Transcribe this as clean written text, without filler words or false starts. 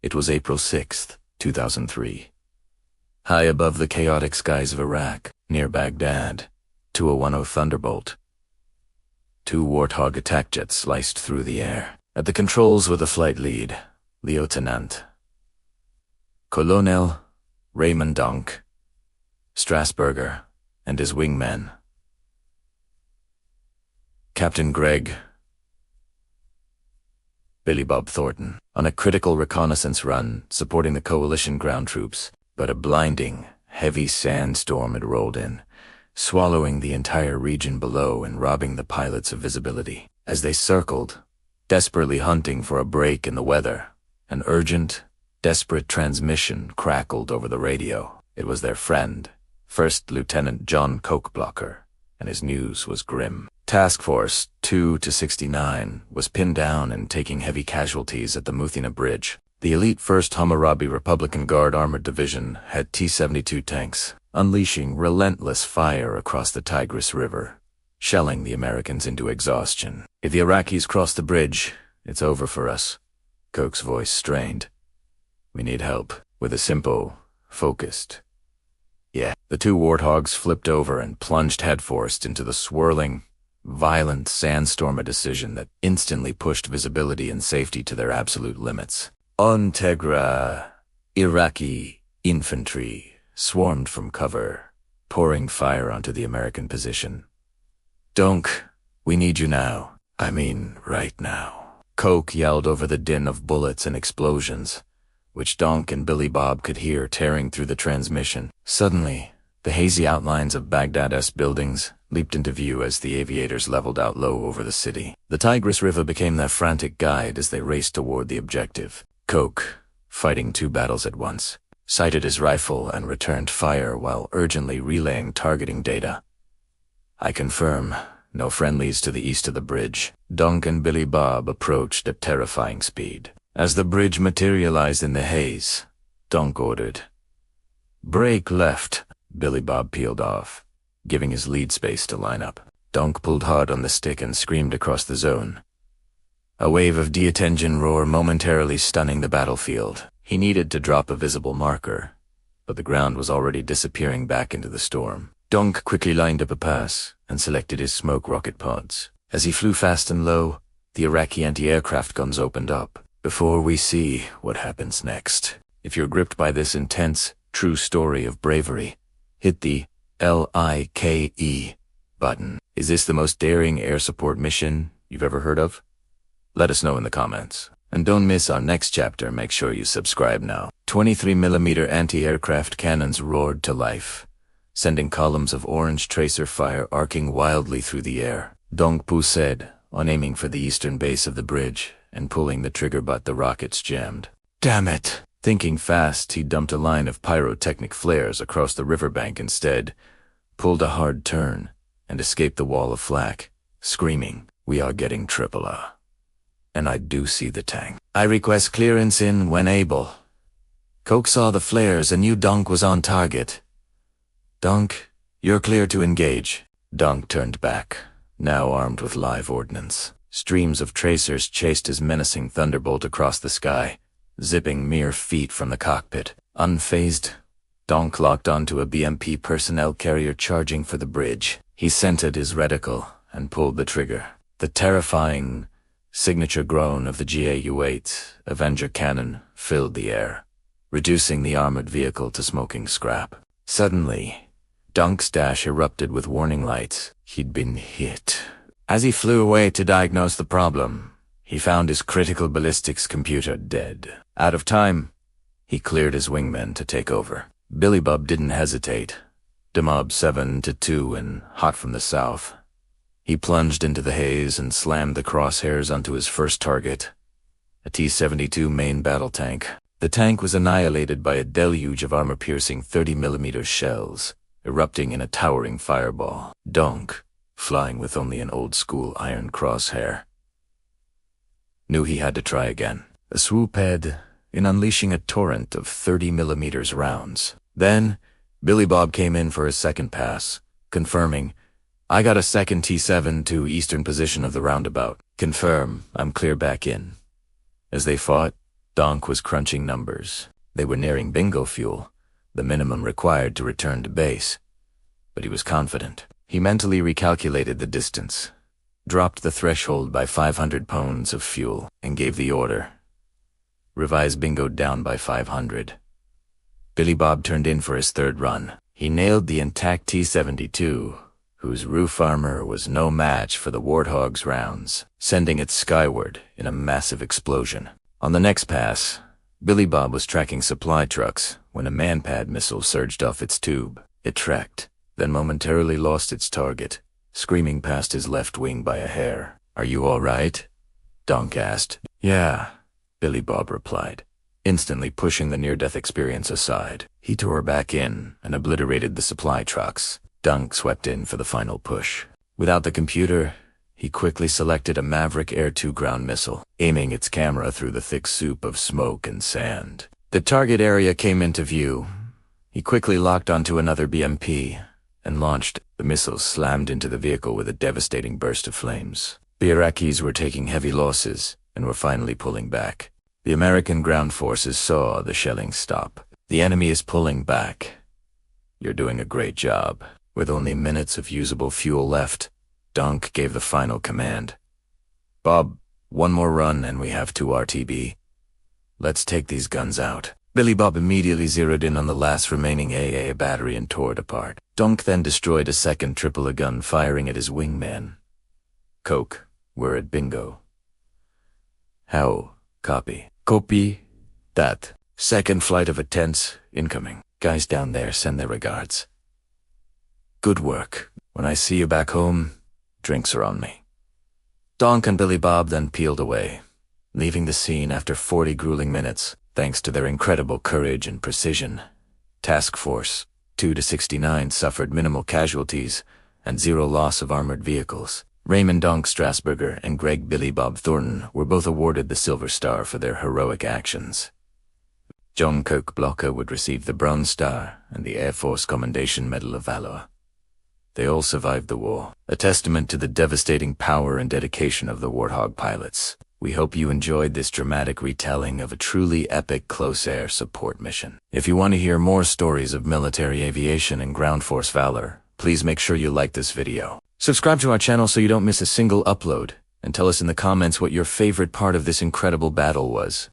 It was April 6th, 2003. High above the chaotic skies of Iraq, near Baghdad, 2010 Thunderbolt. 2 Warthog attack jets sliced through the air. At the controls with a flight lead, Lieutenant Colonel Raymond Donk, Strasburger, and his wingmen. Captain Greg, Billy Bob Thornton, on a critical reconnaissance run supporting the coalition ground troops, but a blinding, heavy sandstorm had rolled in, swallowing the entire region below and robbing the pilots of visibility. As they circled, desperately hunting for a break in the weather, an urgent, desperate transmission crackled over the radio. It was their friend, First Lieutenant John Cokeblocker, and his news was grim. Task Force 2-69 was pinned down and taking heavy casualties at the Muthanna Bridge. The elite 1st Hammurabi Republican Guard Armored Division had T-72 tanks, unleashing relentless fire across the Tigris River, shelling the Americans into exhaustion. If the Iraqis cross the bridge, it's over for us. Coke's voice strained. We need help. With a simple, focused, yeah. The 2 Warthogs flipped over and plunged headfirst into the swirling, violent sandstorm, a decision that instantly pushed visibility and safety to their absolute limits. Iraqi infantry swarmed from cover, pouring fire onto the American position. Donk, we need you now. I mean, right now. Coke yelled over the din of bullets and explosions, which Donk and Billy Bob could hear tearing through the transmission. Suddenly, the hazy outlines of Baghdad's buildings leaped into view as the aviators leveled out low over the city. The Tigris River became their frantic guide as they raced toward the objective. Coke, fighting 2 battles at once, sighted his rifle and returned fire while urgently relaying targeting data. I confirm, no friendlies to the east of the bridge. Donk and Billy Bob approached at terrifying speed. As the bridge materialized in the haze, Donk ordered, "Break left." Billy Bob peeled off, giving his lead space to line up. Donk pulled hard on the stick and screamed across the zone. A wave of D-8 engine roar momentarily stunning the battlefield. He needed to drop a visible marker, but the ground was already disappearing back into the storm. Donk quickly lined up a pass and selected his smoke rocket pods. As he flew fast and low, the Iraqi anti-aircraft guns opened up. Before we see what happens next, if you're gripped by this intense, true story of bravery, hit the LIKE button. Is this the most daring air support mission you've ever heard of? Let us know in the comments. And don't miss our next chapter. Make sure you subscribe now. 23mm anti-aircraft cannons roared to life, sending columns of orange tracer fire arcing wildly through the air. Donk poussed on aiming for the eastern base of the bridge, and pulling the trigger but the rockets jammed. Damn it! Thinking fast, he dumped a line of pyrotechnic flares across the riverbank instead, pulled a hard turn, and escaped the wall of flak, screaming, "We are getting triple A. And I do see the tank. I request clearance in when able." Coke saw the flares and knew Donk was on target. "Donk, you're clear to engage." Donk turned back, now armed with live ordnance. Streams of tracers chased his menacing Thunderbolt across the sky, zipping mere feet from the cockpit. Unfazed, Donk locked onto a BMP personnel carrier charging for the bridge. He scented his reticle and pulled the trigger. The terrifying signature groan of the GAU-8 Avenger cannon filled the air, reducing the armored vehicle to smoking scrap. Suddenly, Donk's dash erupted with warning lights. He'd been hit. As he flew away to diagnose the problem, he found his critical ballistics computer dead. Out of time, he cleared his wingmen to take over. Billy Bob didn't hesitate. Demob 7-2 and hot from the south. He plunged into the haze and slammed the crosshairs onto his first target, a T-72 main battle tank. The tank was annihilated by a deluge of armor-piercing 30mm shells, erupting in a towering fireball. Donk, flying with only an old-school iron crosshair, knew he had to try again. A swoop head in unleashing a torrent of 30mm rounds. Then, Billy Bob came in for his second pass, confirming, "I got a second T-7 to eastern position of the roundabout. Confirm, I'm clear back in." As they fought, Donk was crunching numbers. They were nearing bingo fuel, the minimum required to return to base. But he was confident. He mentally recalculated the distance, dropped the threshold by 500 pounds of fuel, and gave the order. Revise bingo down by 500. Billy Bob turned in for his third run. He nailed the intact T-72, whose roof armor was no match for the Warthog's rounds, sending it skyward in a massive explosion. On the next pass, Billy Bob was tracking supply trucks when a man-pad missile surged off its tube. It tracked, then momentarily lost its target, screaming past his left wing by a hair. "Are you all right?" Donk asked. "Yeah," Billy Bob replied, instantly pushing the near-death experience aside. He tore back in and obliterated the supply trucks. Donk swept in for the final push. Without the computer, he quickly selected a Maverick Air-2 ground missile, aiming its camera through the thick soup of smoke and sand. The target area came into view. He quickly locked onto another BMP and launched. The missiles slammed into the vehicle with a devastating burst of flames. The Iraqis were taking heavy losses and were finally pulling back. The American ground forces saw the shelling stop. "The enemy is pulling back. You're doing a great job." With only minutes of usable fuel left, Donk gave the final command. "Bob, one more run and we have 2 RTB. Let's take these guns out." Billy Bob immediately zeroed in on the last remaining AA battery and tore it apart. Donk then destroyed a second triple gun, firing at his wingman. "Coke, we're at bingo." "How? Copy." "Copy that. Second flight of A-10s incoming. Guys down there send their regards." "Good work. When I see you back home, drinks are on me." Donk and Billy Bob then peeled away, leaving the scene after 40 grueling minutes. Thanks to their incredible courage and precision, Task Force 2-69 suffered minimal casualties and 0 loss of armored vehicles. Raymond Donk Strasburger and Greg Billy Bob Thornton were both awarded the Silver Star for their heroic actions. John Kirk Blocker would receive the Bronze Star and the Air Force Commendation Medal of Valor. They all survived the war, a testament to the devastating power and dedication of the Warthog pilots. We hope you enjoyed this dramatic retelling of a truly epic close air support mission. If you want to hear more stories of military aviation and ground force valor, please make sure you like this video. Subscribe to our channel so you don't miss a single upload, and tell us in the comments what your favorite part of this incredible battle was.